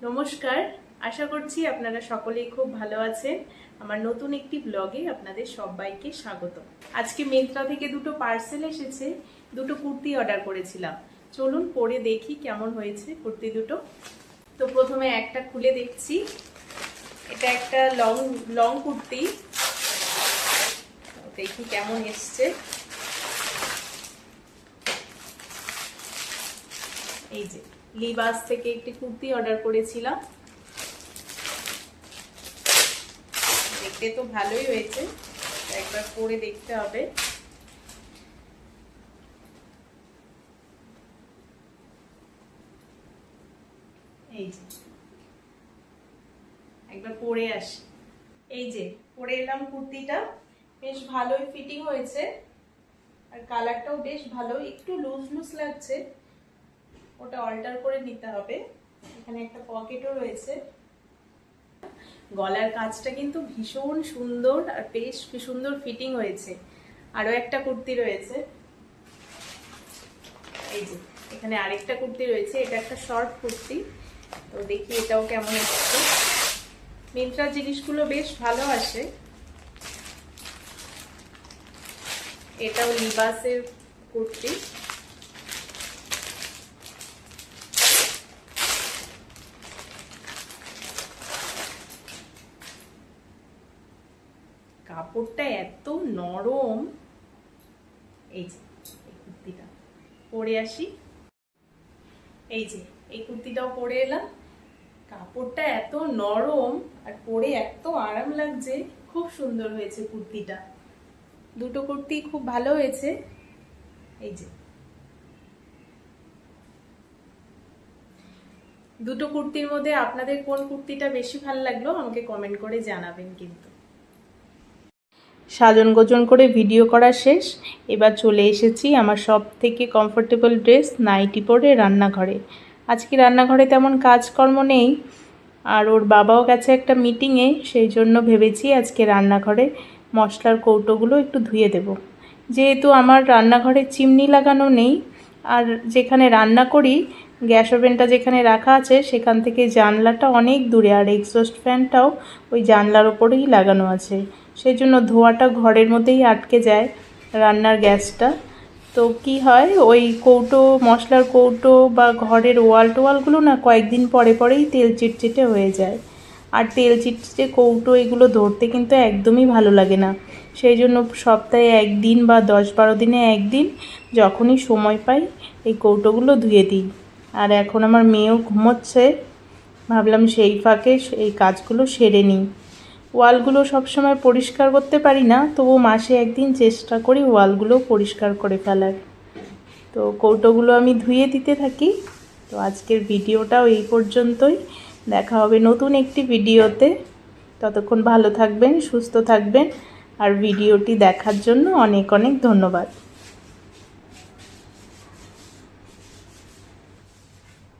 নমস্কার, আশা করছি আপনারা সকলেই খুব ভালো আছেন। আমার নতুন একটি ব্লগে আপনাদের সবাইকে স্বাগত। আজকে মিন্ত্রা থেকে দুটো পার্সেল এসেছে, দুটো কুর্তি অর্ডার করেছিলাম। চলুন পরে দেখি কেমন হয়েছে কুর্তি দুটো। তো প্রথমে একটা খুলে দেখছি। এটা একটা লং কুর্তি, দেখি কেমন এসছে। এই যে লিবাস থেকে একটি কুর্তি অর্ডার করেছিলাম, দেখতে তো ভালোই হয়েছে, একবার পরে দেখতে হবে। এই যে একবার পরে আসি। এই যে পরে এলাম কুর্তিটা, বেশ ভালোই ফিটিং হয়েছে আর কালারটাও বেশ ভালো। একটু লুজ লুজ লাগছে, ওটা অল্টার করে নিতে হবে। এখানে একটা পকেটও রয়েছে। গলার কাজটা কিন্তু ভীষণ সুন্দর আর বেশ সুন্দর ফিটিং হয়েছে। আরো একটা কুর্তি রয়েছে, এই যে এখানে আরেকটা কুর্তি রয়েছে। এটা একটা শর্ট কুর্তি, তো দেখি এটাও কেমন এসছে। মিন্ত্রার জিনিসগুলো বেশ ভালো আসে। এটাও লিবাসের কুর্তি, কাপড়টা এত নরম। এই যে এই কুর্তিটা পরে আসি। এই যে এই কুর্তিটাও পরে এলাম, কাপড়টা এত নরম আর পরে এত আরাম লাগছে, খুব সুন্দর হয়েছে কুর্তিটা। দুটো কুর্তি খুব ভালো হয়েছে। এই যে দুটো কুর্তির মধ্যে আপনাদের কোন কুর্তিটা বেশি ভালো লাগলো আমাকে কমেন্ট করে জানাবেন। কিন্তু সাজন গোজন করে ভিডিও করা শেষ, এবার চলে এসেছি আমার সব থেকে কমফোর্টেবল ড্রেস নাইটি পরে রান্নাঘরে। আজকে রান্নাঘরে তেমন কাজকর্ম নেই, আর ওর বাবাও গেছে একটা মিটিংয়ে, সেই জন্য ভেবেছি আজকে রান্নাঘরে মশলার কৌটোগুলো একটু ধুয়ে দেব। যেহেতু আমার রান্নাঘরে চিমনি লাগানো নেই, আর যেখানে রান্না করি গ্যাস ওভেনটা যেখানে রাখা আছে সেখান থেকে জানলাটা অনেক দূরে, আর এক্সস্ট ফ্যানটাও ওই জানলার ওপরেই লাগানো আছে, সেই জন্য ধোঁয়াটা ঘরের মধ্যেই আটকে যায় রান্নার গ্যাসটা। তো কি হয়, ওই কৌটো মশলার কৌটো বা ঘরের ওয়ালগুলো না কয়েকদিন পরেই তেল চিটচিটে হয়ে যায়, আর তেল চিটচিটে কৌটো এগুলো ধরতে কিন্তু একদমই ভালো লাগে না। সেই জন্য সপ্তাহে একদিন বা 10-12 দিনে একদিন যখনই সময় পাই এই কৌটোগুলো ধুয়ে দিই। আর এখন আমার মেয়েও ঘুমোচ্ছে, ভাবলাম সেই ফাঁকে এই কাজগুলো সেরে নিই। ওয়ালগুলো সবসময় পরিষ্কার করতে পারি না, তবু মাসে একদিন চেষ্টা করি ওয়ালগুলো পরিষ্কার করে ফেলার। তো কৌটোগুলো আমি ধুয়ে দিতে থাকি। তো আজকের ভিডিওটাও এই পর্যন্তই, দেখা হবে নতুন একটি ভিডিওতে। ততক্ষণ ভালো থাকবেন, সুস্থ থাকবেন, আর ভিডিওটি দেখার জন্য অনেক অনেক ধন্যবাদ।